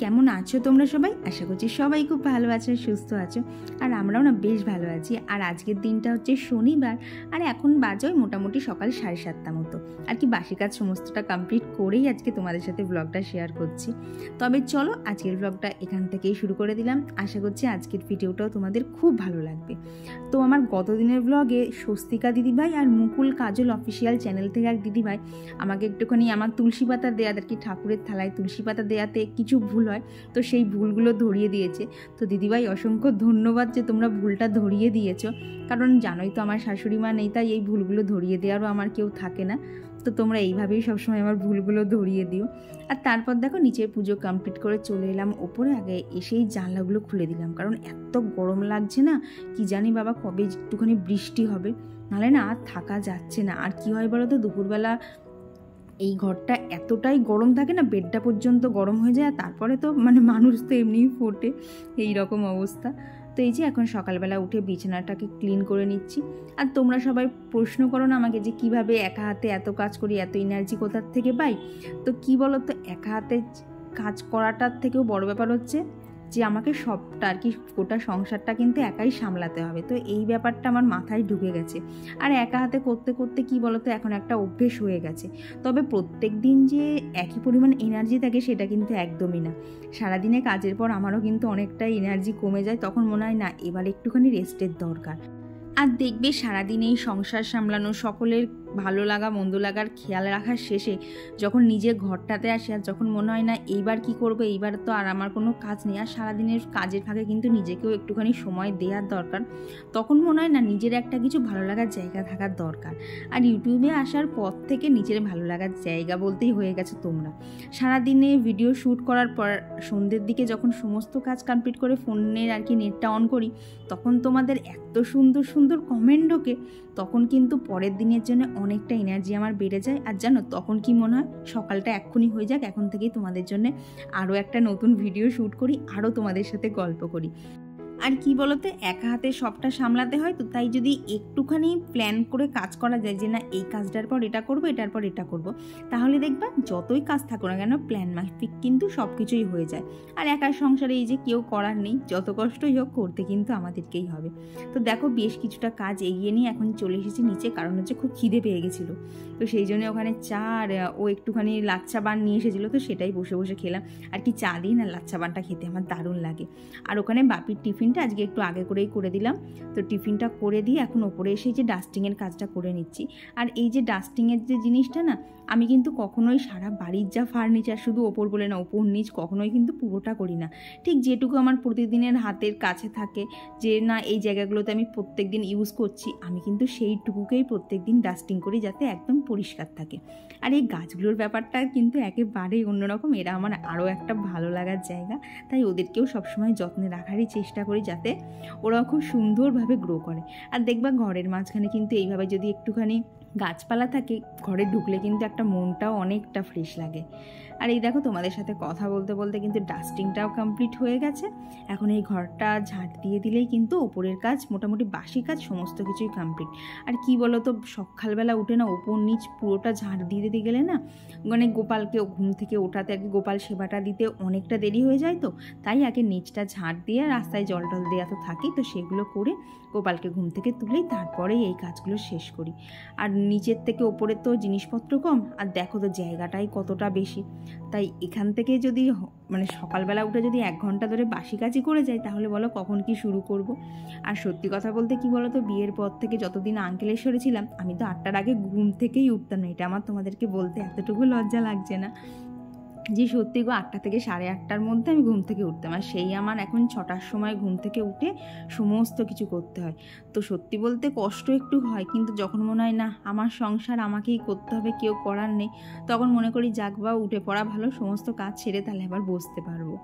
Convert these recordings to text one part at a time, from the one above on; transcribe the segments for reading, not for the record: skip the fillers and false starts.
কেমন আছো তোমরা সবাই? আশা করছি সবাই খুব ভালো আছো, সুস্থ আছো। আর আমরাও না বেশ ভালো আছি। আর আজকের দিনটা হচ্ছে শনিবার, আর এখন বাজে মোটামুটি সকাল 7:30 মতো। আর কি বাসি কাজ সমস্তটা কমপ্লিট করেই আজকে তোমাদের সাথে ব্লগটা শেয়ার করছি। তবে চলো আজকের ব্লগটা এখান থেকেই শুরু করে দিলাম। আশা করছি আজকের ভিডিওটাও তোমাদের খুব ভালো লাগবে। তো আমার গতদিনের ব্লগে স্বস্তিকা দিদিভাই আর মুকুল কাজল অফিসিয়াল চ্যানেল থেকে এক দিদিভাই আমাকে একটুখানি আমার তুলসী পাতা দেয়া, আর কি ঠাকুরের থালায় তুলসী পাতা দেয়াতে কিছু ভুল হয়, তো সেই ভুলগুলো ধরিয়ে দিয়েছে। তো দিদিভাই অসংখ্য ধন্যবাদ যে তোমরা ভুলটা ধরিয়ে দিয়েছো, কারণ জানোই তো আমার শাশুড়ি মা নেই, তাই এই ভুলগুলো ধরিয়ে দেওয়ারও আমার কেউ থাকে না। তো তোমরা এইভাবেই সবসময় আমার ভুলগুলো ধরিয়ে দিও। আর তারপর দেখো নিচের পুজো কমপ্লিট করে চলে এলাম ওপরে। আগে এসেই জানলাগুলো খুলে দিলাম, কারণ এত গরম লাগছে না, কি জানি বাবা কবে একটুখানি বৃষ্টি হবে, নাহলে না আর থাকা যাচ্ছে না। আর কি হয় বলো তো, দুপুরবেলা এই ঘরটা এতটাই গরম থাকে না, বেডটা পর্যন্ত গরম হয়ে যায়। আর তারপরে তো মানুষ তো এমনিই ফোটে, এই রকম অবস্থা। তো এই যে এখন সকালবেলা উঠে বিছানাটাকে ক্লিন করে নিচ্ছি। আর তোমরা সবাই প্রশ্ন করো না আমাকে যে কিভাবে একা হাতে এত কাজ করি, এত এনার্জি কোথার থেকে পাই। তো কি বলো তো, একা হাতে কাজ করাটার থেকেও বড় ব্যাপার হচ্ছে যে আমাকে সবটা আর কি গোটা সংসারটা কিন্তু একাই সামলাতে হবে। তো এই ব্যাপারটা আমার মাথায় ঢুকে গেছে। আর একা হাতে করতে করতে কি বলতো, এখন একটা অভ্যেস হয়ে গেছে। তবে প্রত্যেক দিন যে একই পরিমাণ এনার্জি থাকে সেটা কিন্তু একদমই না। সারাদিনে কাজের পর আমারও কিন্তু অনেকটাই এনার্জি কমে যায়, তখন মনে হয় না এবার একটুখানি রেস্টের দরকার। আর দেখবে সারাদিন এই সংসার সামলানো, সকলের ভালো লাগা মন্দ লাগার খেয়াল রাখার শেষে যখন নিজের ঘরটাতে আসে, আর যখন মনে হয় না এইবার কি করব, এইবার তো আর আমার কোনো কাজ নেই, আর সারাদিনের কাজের ফাঁকে কিন্তু নিজেকেও একটুখানি সময় দেওয়ার দরকার, তখন মনে হয় না নিজের একটা কিছু ভালো লাগার জায়গা থাকার দরকার। আর ইউটিউবে আসার পর থেকে নিজের ভালো লাগার জায়গা বলতেই হয়ে গেছে তোমরা। সারাদিনে ভিডিও শ্যুট করার পর সন্ধ্যের দিকে যখন সমস্ত কাজ কমপ্লিট করে ফোনের আর কি নেটটা অন করি, তখন তোমাদের এত সুন্দর সুন্দর কমেন্ট ঢোকে, তখন কিন্তু পরের দিনের জন্য অনেকটা এনার্জি আমার বেড়ে যায়। আর জানো তখন কি মনে হয়, সকালটা এক্ষুনি হয়ে যাক, এখন থেকেই তোমাদের জন্য আরও একটা নতুন ভিডিও শ্যুট করি, আরও তোমাদের সাথে গল্প করি। আর কি বলতে, একা হাতে সবটা সামলাতে হয়, তো তাই যদি একটুখানি প্ল্যান করে কাজ করা যায় যে না এই কাজটার পর এটা করব, এটার পর এটা করব, তাহলে দেখবা যতই কাজ থাকো না কেন প্ল্যান মাফিক কিন্তু সব কিছুই হয়ে যায়। আর একার সংসারে এই যে কেউ করার নেই, যত কষ্টই হোক করতে কিন্তু আমাদেরকেই হবে। তো দেখো বেশ কিছুটা কাজ এগিয়ে নিয়ে এখন চলে এসেছি নিচে, কারণ হচ্ছে খুব খিদে পেয়ে গেছিলো। তো সেই জন্য ওখানে চা আর ও একটুখানি লাচ্ছা বান নিয়ে এসেছিলো, তো সেটাই বসে বসে খেলাম। আর কি চা দিই না, লাচ্ছা বানটা খেতে আমার দারুণ লাগে। আর ওখানে বাপির টিফিন আজকে একটু আগে করেই করে দিলাম। তো টিফিনটা করে দিয়ে এখন ওপরে এসে যে ডাস্টিংয়ের কাজটা করে নিচ্ছি। আর এই যে ডাস্টিংয়ের যে জিনিসটা না, আমি কিন্তু কখনোই সারা বাড়ির যা ফার্নিচার, শুধু ওপর বলে না, ওপর নিচ কখনোই কিন্তু পুরোটা করি না। ঠিক যেটুকু আমার প্রতিদিনের হাতের কাছে থাকে যে না এই জায়গাগুলোতে আমি প্রত্যেক দিন ইউজ করছি, আমি কিন্তু সেইটুকুকেই প্রত্যেক দিন ডাস্টিং করি, যাতে একদম পরিষ্কার থাকে। আর এই গাছগুলোর ব্যাপারটা কিন্তু একেবারেই অন্যরকম, এরা আমার আরও একটা ভালো লাগার জায়গা, তাই ওদেরকেও সবসময় যত্নে রাখারই চেষ্টা করি, যাতে ওরাও খুব সুন্দরভাবে গ্রো করে। আর দেখবা ঘরের মাঝখানে কিন্তু এইভাবে যদি একটুখানি গাছপালা থাকে, ঘরে ঢুকলে কিন্তু একটা মনটাও অনেকটা ফ্রেশ লাগে। আর এই দেখো তোমাদের সাথে কথা বলতে বলতে কিন্তু ডাস্টিংটাও কমপ্লিট হয়ে গেছে। এখন এই ঘরটা ঝাঁট দিয়ে দিলেই কিন্তু ওপরের কাজ, মোটামুটি বাসি কাজ সমস্ত কিছুই কমপ্লিট। আর কি বলো তো, সকালবেলা উঠে না ওপর নিচ পুরোটা ঝাঁট দিয়ে দিতে গেলে না, গোপালকে ঘুম থেকে ওঠাতে আর কি গোপাল সেবাটা দিতে অনেকটা দেরি হয়ে যায়, তো তাই আগে নিচটা ঝাঁট দিয়ে রাস্তায় জল টল দেওয়া তো থাকেই, তো সেগুলো করে গোপালকে ঘুম থেকে তুলেই তারপরেই এই কাজগুলো শেষ করি। আর নিচের থেকে ওপরে তো জিনিসপত্র কম, আর দেখো তো জায়গাটাই কতটা বেশি, তাই এখান থেকে যদি সকালবেলা উঠে যদি 1 ঘন্টা ধরে বাসি কাজই করে যাই, তাহলে বলো কখন কি শুরু করব। আর সত্যি কথা বলতে কি বলো তো, বিয়ের পর থেকে যতদিন আঙ্কেলেশ্বরে ছিলাম, আমি তো 8টার আগে ঘুম থেকেই উঠতাম না। এটা আমার তোমাদেরকে বলতে এতটুকু লজ্জা লাগছে না যে সত্যি গো, 8টা থেকে 8:30টার মধ্যে আমি ঘুম থেকে উঠতাম। আর সেই আমার এখন 6টার সময় ঘুম থেকে উঠে সমস্ত কিছু করতে হয়। তো সত্যি বলতে কষ্ট একটু হয়, কিন্তু যখন মনে হয় না আমার সংসার আমাকেই করতে হবে, কেউ করার নেই, তখন মনে করি যাক বা উঠে পড়া ভালো, সমস্ত কাজ ছেড়ে তাহলে আবার বসতে পারবো।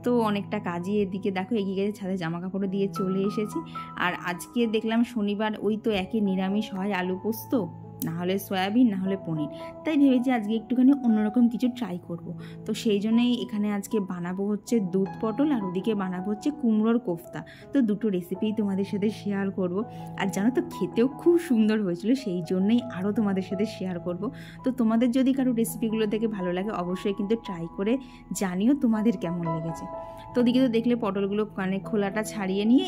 তো অনেকটা কাজই এদিকে দেখো এগিয়ে গেছে, ছাদে জামা কাপড় দিয়ে চলে এসেছি। আর আজকে দেখলাম শনিবার, ওই তো একে নিরামিষ হয়, আলু পোস্ত, না হলে সয়াবিন, না হলে পনির। তাই ভেবেছি আজকে একটুখানি অন্যরকম কিছু ট্রাই করব। তো সেই জন্যই এখানে আজকে বানাবো হচ্ছে দুধ পটল, আর ওদিকে বানাবো হচ্ছে কুমড়োর কোফতা। তো দুটো রেসিপি তোমাদের সাথে শেয়ার করব। আর জানো তো খেতেও খুব সুন্দর হয়েছিল, সেই জন্যই আরও তোমাদের সাথে শেয়ার করব। তো তোমাদের যদি কারো রেসিপিগুলো দেখে ভালো লাগে অবশ্যই কিন্তু ট্রাই করে জানিও তোমাদের কেমন লেগেছে। তো ওদিকে তো দেখলে পটলগুলো মানে খোলাটা ছাড়িয়ে নিয়ে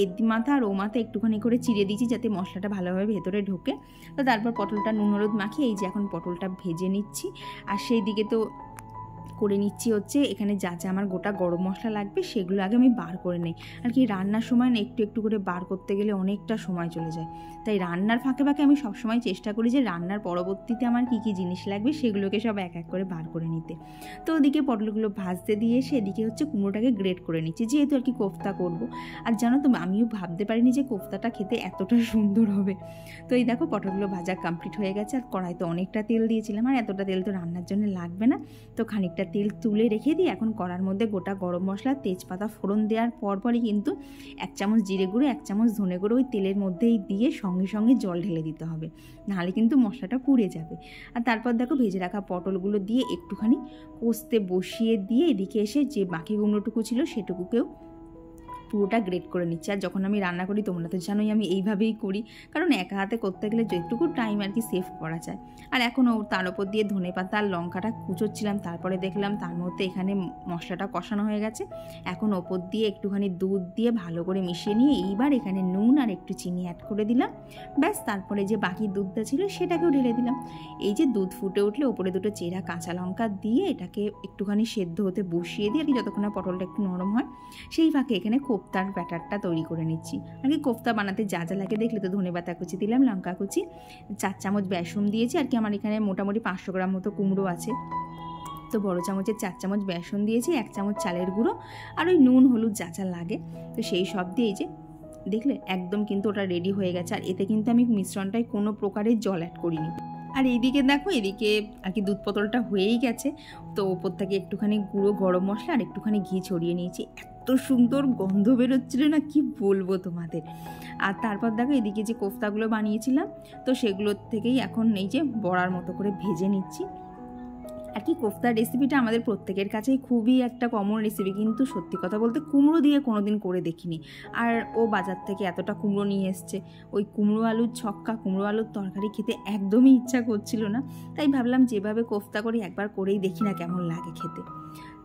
এর মাথা আর ও মাথা একটুখানি করে চিড়ে দিয়েছি যাতে মশলাটা ভালোভাবে ভেতরে ঢোকে। তো তারপর পটলটা নুন হলুদ মাখিয়ে এই যে এখন পটলটা ভেজে নিচ্ছি। আর সেই দিকে তো করে নিচ্ছি হচ্ছে এখানে যা যা আমার গোটা গরম মশলা লাগবে সেগুলো আগে আমি বার করে নিই। আর কি রান্নার সময় না একটু একটু করে বার করতে গেলে অনেকটা সময় চলে যায়, তাই রান্নার ফাঁকে ফাঁকে আমি সবসময় চেষ্টা করি যে রান্নার পরবর্তীতে আমার কী কী জিনিস লাগবে সেগুলোকে সব এক এক করে বার করে নিতে। তো ওদিকে পটলগুলো ভাজতে দিয়ে এসে এদিকে হচ্ছে কুমড়োটাকে গ্রেট করে নিচ্ছি, যেহেতু আর কি কোফতা করব। আর জানো তো আমিও ভাবতে পারিনি যে কোফতাটা খেতে এতটা সুন্দর হবে। তো এই দেখো পটলগুলো ভাজা কমপ্লিট হয়ে গেছে। আর কড়াইতে অনেকটা তেল দিয়েছিলাম, আর এতটা তেল তো রান্নার জন্য লাগবে না। তো খানিকটা তেল তুলে রেখে দিই। এখন কড়ার মধ্যে গোটা গরম মশলা তেজপাতা ফোড়ন দেওয়ার পরপরই কিন্তু 1 চামচ জিরে গুঁড়ো 1 চামচ ধনে গুঁড়ো ওই তেলের মধ্যেই দিয়ে সঙ্গে সঙ্গে জল ঢেলে দিতে হবে, নাহলে কিন্তু মশলাটা পুড়ে যাবে। আর তারপর দেখো ভেজে রাখা পটলগুলো দিয়ে একটুখানি কষতে বসিয়ে দিয়ে এদিকে এসে যে বাকি কুমড়োটুকু ছিল সেটুকুকেও পুরোটা গ্রেট করে নিচ্ছি। আর যখন আমি রান্না করি তোমরা তো জানোই আমি এইভাবেই করি, কারণ একা হাতে করতে গেলে যেটুকু টাইম আর কি সেভ করা যায়। আর এখন তার উপর দিয়ে ধনেপাতা আর লঙ্কাটা কুচোচ্ছিলাম, তারপরে দেখলাম তার মধ্যে এখানে মশলাটা কষানো হয়ে গেছে। এখন ওপর দিয়ে একটুখানি দুধ দিয়ে ভালো করে মিশিয়ে নিয়ে এইবার এখানে নুন আর একটু চিনি অ্যাড করে দিলাম। ব্যাস, তারপরে যে বাকি দুধটা ছিল সেটাকেও ঢেলে দিলাম। এই যে দুধ ফুটে উঠলে ওপরে দুটো চেরা কাঁচা লঙ্কা দিয়ে এটাকে একটুখানি সেদ্ধ হতে বসিয়ে দিয়ে আর কি যতক্ষণ না পটলটা একটু নরম হয় সেই ফাঁকে এখানে কোফতার ব্যাটারটা তৈরি করে নিচ্ছি। আর কি কোফতা বানাতে যা যা লাগে দেখলে তো ধনেপাতা কুচি দিলাম, লঙ্কা কুচি, 4 চামচ বেসন দিয়েছি। আর কি আমার এখানে মোটামুটি 500 গ্রাম মতো কুমড়ো আছে, তো বড় চামচের 4 চামচ বেসন দিয়েছি, 1 চামচ চালের গুঁড়ো আর ওই নুন হলুদ যা যা লাগে তো সেই সব দিয়ে এই যে দেখলে একদম কিন্তু ওটা রেডি হয়ে গেছে। আর এতে কিন্তু আমি মিশ্রণটায় কোনো প্রকারের জল অ্যাড করিনি। আর এইদিকে দেখো এদিকে আর কি দুধ পটলটা হয়েই গেছে। তো ওপর থেকে একটুখানি গুঁড়ো গরম মশলা আর একটুখানি ঘি ছড়িয়ে নিয়েছি। এত সুন্দর গন্ধ বেরোচ্ছিল না কি বলবো তোমাদের। আর তারপর দেখো এদিকে যে কোফতাগুলো বানিয়েছিলাম তো সেগুলোর থেকেই এখন এই যে বড়ার মতো করে ভেজে নিচ্ছি। আর কি কোফতার রেসিপিটা আমাদের প্রত্যেকের কাছেই খুবই একটা কমন রেসিপি, কিন্তু সত্যি কথা বলতে কুমড়ো দিয়ে কোনোদিন করে দেখিনি। আর ও বাজার থেকে এতটা কুমড়ো নিয়ে এসছে, ওই কুমড়ো আলুর ছক্কা কুমড়ো আলুর তরকারি খেতে একদমই ইচ্ছা করছিল না, তাই ভাবলাম যেভাবে কোফতা করি একবার করেই দেখি না কেমন লাগে খেতে।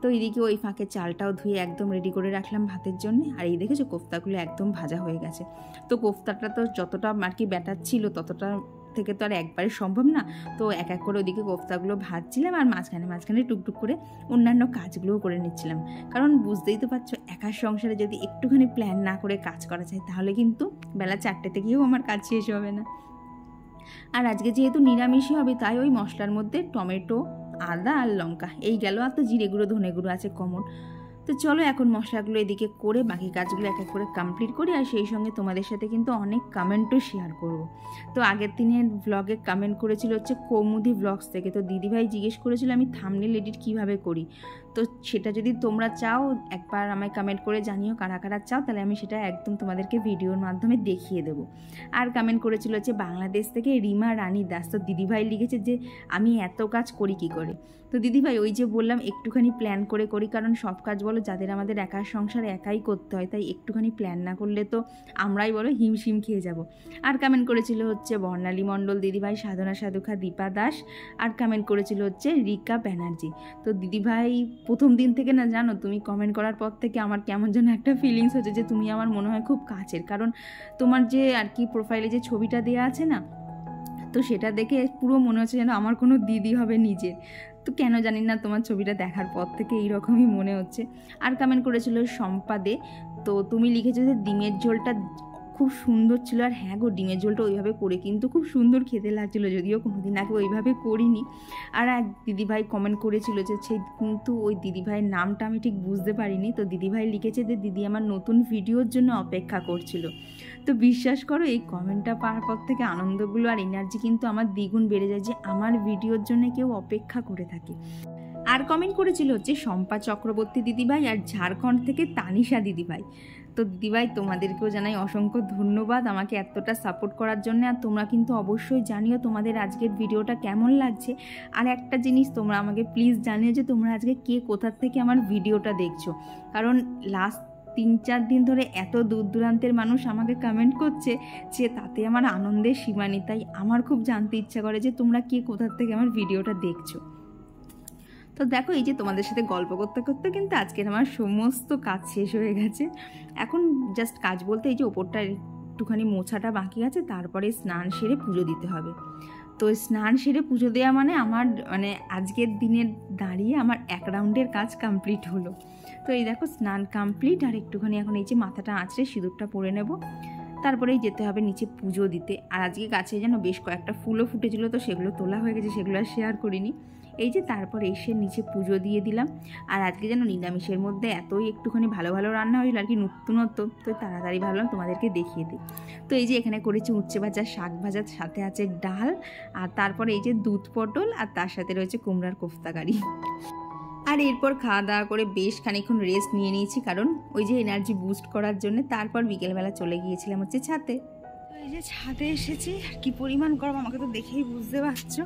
তো এদিকে ওই ফাঁকে চালটাও ধুয়ে একদম রেডি করে রাখলাম ভাতের জন্য। আর এই দেখেছো কোফতাগুলো একদম ভাজা হয়ে গেছে। তো কোফতাটা তো যতটা আর কি ব্যাটার ছিল ততটা থেকে তো আর একবারে সম্ভব না, তো এক এক করে ওদিকে কোফতাগুলো ভাজছিলাম আর মাঝখানে মাঝখানে টুকটুক করে অন্যান্য কাজগুলোও করে নিচ্ছিলাম। কারণ বুঝতেই তো পারছো একার সংসারে যদি একটুখানি প্ল্যান না করে কাজ করা যায় তাহলে কিন্তু বেলা 4টে থেকেও আমার কাজ শেষ হবে না। আর আজকে যেহেতু নিরামিষই হবে তাই ওই মশলার মধ্যে টমেটো, আদা আর লঙ্কা এই গেল, আর তো জিরে গুঁড়ো ধনে গুঁড়ো আছে কমন। তো চলো এখন মশলাগুলো এদিকে করে বাকি কাজগুলো এক এক করে কমপ্লিট করি। আর সেই সঙ্গে তোমাদের সাথে কিন্তু অনেক কমেন্টও শেয়ার করব। তো আগের দিনের ব্লগে কমেন্ট করেছিল হচ্ছে কৌমুদি ব্লগস থেকে, তো দিদিভাই জিজ্ঞেস করেছিল আমি থাম্বনেল এডিট কীভাবে করি। তো সেটা যদি তোমরা চাও একবার আমায় কমেন্ট করে জানিও কারা কারা চাও, তাহলে আমি সেটা একদম তোমাদেরকে ভিডিওর মাধ্যমে দেখিয়ে দেবো। আর কমেন্ট করেছিল হচ্ছে বাংলাদেশ থেকে রিমা রানী দাস, তো দিদিভাই লিখেছে যে আমি এত কাজ করি কি করে। তো দিদিভাই ওই যে বললাম একটুখানি প্ল্যান করে করি, কারণ সব কাজ বলো যাদের আমাদের একার সংসারে একাই করতে হয়, তাই একটুখানি প্ল্যান না করলে তো আমরাই বলো হিমশিম খেয়ে যাব। আর কমেন্ট করেছিল হচ্ছে বর্ণালী মণ্ডল দিদিভাই, সাধনা সাধুখা দীপা দাস, আর কমেন্ট করেছিল হচ্ছে রিকা ব্যানার্জি। তো দিদিভাই প্রথম দিন থেকে না জানো তুমি কমেন্ট করার পর থেকে আমার কেমন যেন একটা ফিলিংস হচ্ছে যে তুমি আমার মনে হয় খুব কাছের, কারণ তোমার যে আর কি প্রোফাইলে যে ছবিটা দেওয়া আছে না তো সেটা দেখে পুরো মনে হচ্ছে যেন আমার কোনো দিদি হবে নিজের। তো কেন জানি না তোমার ছবিটা দেখার পর থেকে এইরকমই মনে হচ্ছে। আর কমেন্ট করেছিল সম্পাদে, তো তুমি লিখেছো যে ডিমের ঝোলটা খুব সুন্দর ছিল। আর হ্যাঁ গো, ডিমের ঝোলটা ওইভাবে করে কিন্তু খুব সুন্দর খেতে লাগছিলো, যদিও কোনোদিন আগে ওইভাবে করিনি। আর এক দিদিভাই কমেন্ট করেছিল যে সেই কিন্তু ওই দিদিভাইয়ের নামটা আমি ঠিক বুঝতে পারিনি। তো দিদিভাই লিখেছে যে দিদি আমার নতুন ভিডিওর জন্য অপেক্ষা করছিল। তো বিশ্বাস করো এই কমেন্টটা পাওয়ার পর থেকে আনন্দগুলো আর এনার্জি কিন্তু আমার দ্বিগুণ বেড়ে যায় যে আমার ভিডিওর জন্য কেউ অপেক্ষা করে থাকে। আর কমেন্ট করেছিল হচ্ছে শম্পা চক্রবর্তী দিদিভাই আর ঝাড়খণ্ড থেকে তানিশা দিদিভাই। তো দিদিভাই তোমাদেরকেও জানাই অসংখ্য ধন্যবাদ আমাকে এতটা সাপোর্ট করার জন্য। আর তোমরা কিন্তু অবশ্যই জানিও তোমাদের আজকের ভিডিওটা কেমন লাগছে। আর একটা জিনিস তোমরা আমাকে প্লিজ জানিও যে তোমরা আজকে কে কোথা থেকে আমার ভিডিওটা দেখছো, কারণ লাস্ট 3-4 দিন ধরে এত দূর দূরান্তের মানুষ আমাকে কমেন্ট করছে যে তাতে আমার আনন্দের সীমা নেই। তাই আমার খুব জানতে ইচ্ছা করে যে তোমরা কে কোথা থেকে আমার ভিডিওটা দেখছো। তো দেখো এই যে তোমাদের সাথে গল্প করতে করতে কিন্তু আজকের আমার সমস্ত কাজ শেষ হয়ে গেছে। এখন জাস্ট কাজ বলতে এই যে ওপরটা একটুখানি মোছাটা বাকি আছে, তারপরে স্নান সেরে পুজো দিতে হবে। তো স্নান সেরে পুজো দেওয়া মানে আমার আজকের দিনের দাঁড়িয়ে আমার 1 রাউন্ডের কাজ কমপ্লিট হলো। তো এই দেখো স্নান কমপ্লিট, আর একটুখানি এখন এই যে মাথাটা আঁচড়ে সিঁদুরটা পরে নেব, তারপরেই যেতে হবে নিচে পুজো দিতে। আর আজকে গাছে যেন বেশ কয়েকটা ফুলও ফুটেছিল, তো সেগুলো তোলা হয়ে গেছে, সেগুলো আর শেয়ার করিনি। এই যে তারপর এসে নিচে পুজো দিয়ে দিলাম। আর আজকে যেন নিরামিষের মধ্যে এতই একটুখানি ভালো ভালো রান্না হয়েছিল আর কি, নতুনত্ব, তো তাড়াতাড়ি ভাবলাম তোমাদেরকে দেখিয়ে দিই। তো এই যে এখানে করেছি উচ্ছে ভাজা, শাক ভাজা, সাথে আছে ডাল, আর তারপরে এই যে দুধ পটল, আর তার সাথে রয়েছে কুমড়ার কোফতা কারি। আর এরপর খাওয়া দাওয়া করে বেশ খানিকক্ষণ রেস্ট নিয়ে নিয়েছি, কারণ ওই যে এনার্জি বুস্ট করার জন্য। তারপর বিকেলবেলা চলে গিয়েছিলাম হচ্ছে ছাদে। এই যে ছাদে এসেছি, আর কি পরিমাণ গরম আমাকে তো দেখেই বুঝতে পারছো,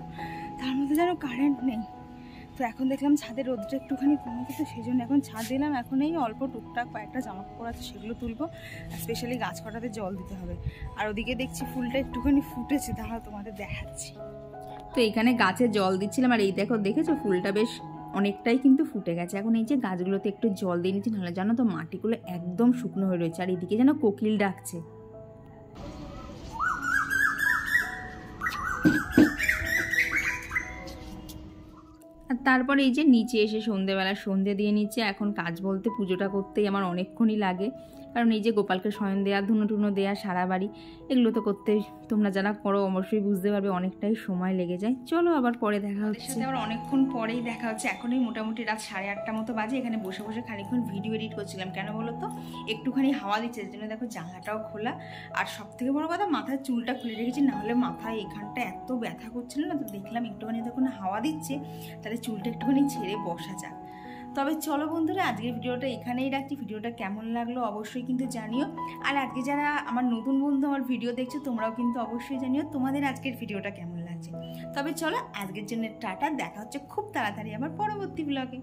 তার মধ্যে যেন কারেন্ট নেই। তো এখন দেখলাম ছাদের রোদটা একটুখানি কমে গেছে, সেই জন্য এখন ছাদ দিলাম। এখন এই অল্প টুকটাক কয়েকটা জামা কাপড় আছে সেগুলো তুলবো, আর স্পেশালি গাছ কটাতে জল দিতে হবে। আর ওদিকে দেখছি ফুলটা একটুখানি ফুটেছে, দাঁড়াও তোমাদের দেখাচ্ছি। তো এখানে গাছে জল দিচ্ছিলাম, আর এই দেখেছো ফুলটা বেশ অনেকটাই কিন্তু ফুটে গেছে। এখন এই যে গাছগুলোতে একটু জল দিয়ে নিচ্ছি, নাহলে জানো তো মাটিগুলো একদম শুকনো হয়ে রয়েছে। আর এদিকে যেন কোকিল ডাকছে। আর তারপরে এই যে নিচে এসে সন্ধেবেলা সন্ধে দিয়ে নিচ্ছে। এখন কাজ বলতে পুজোটা করতেই আমার অনেকক্ষণই লাগে, কারণ এই যে গোপালকে শয়ন দেওয়া, ধুনো টুনো দেওয়া, সারা বাড়ি, এগুলো তো করতে তোমরা যারা করো অবশ্যই বুঝতে পারবে অনেকটাই সময় লেগে যায়। চলো আবার পরে দেখা হচ্ছে, আবার অনেকক্ষণ পরেই দেখা হচ্ছে। এখনই মোটামুটি রাত 8:30 মতো বাজে। এখানে বসে বসে খানিকক্ষণ ভিডিও এডিট করছিলাম। কেন বলো তো, একটুখানি হাওয়া দিচ্ছে, এর জন্য দেখো জানলাটাও খোলা। আর সব থেকে বড় কথা, মাথার চুলটা খুলে রেখেছি, নাহলে মাথায় এখানটা এত ব্যথা করছিল না। তো দেখলাম একটুখানি যখন হাওয়া দিচ্ছে তাহলে চুলটা একটুখানি ছেড়ে বসা যাক। তবে চলো বন্ধুরা, আজকের ভিডিওটা এখানেই রাখছি। ভিডিওটা কেমন লাগলো অবশ্যই কিন্তু জানিও। আর আজকে যারা আমার নতুন বন্ধু আমার ভিডিও দেখছো, তোমরাও কিন্তু অবশ্যই জানিও তোমাদের আজকের ভিডিওটা কেমন লাগছে। তবে চলো আজকের জন্য টাটা, দেখা হচ্ছে খুব তাড়াতাড়ি আবার পরবর্তী ব্লগে।